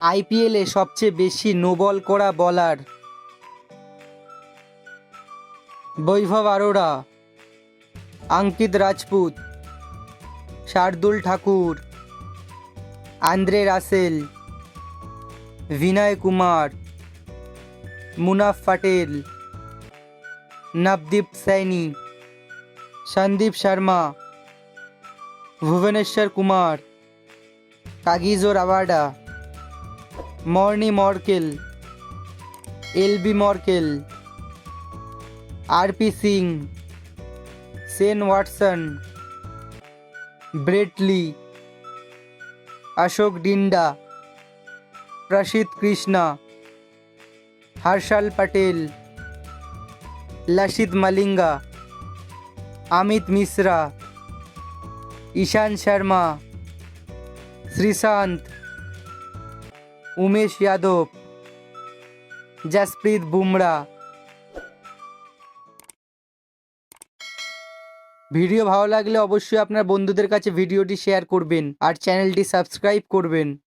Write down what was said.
আইপিএলে সবচেয়ে বেশি নো বল করা বলার: Vaibhav Arora, Ankit Rajput, Shardul Thakur, Andre Russell, Vinay Kumar, Munaf Patel, Navdeep Saini, Sandeep Sharma, Bhuvneshwar Kumar, Kagiso Rabada, Morne Morkel, Albie Morkel, RP Singh, Shane Watson, Brett Lee, Ashok Dinda, Prasidh Krishna, Harshal Patel, Lasith Malinga, Amit Mishra, Ishant Sharma, Sreesanth, Umesh Yadav, Jasprit Bumrah. Video ভালো লাগলে অবশ্যই আপনার বন্ধুদের কাছে ভিডিওটি শেয়ার করবেন আর চ্যানেলটি সাবস্ক্রাইব করবেন।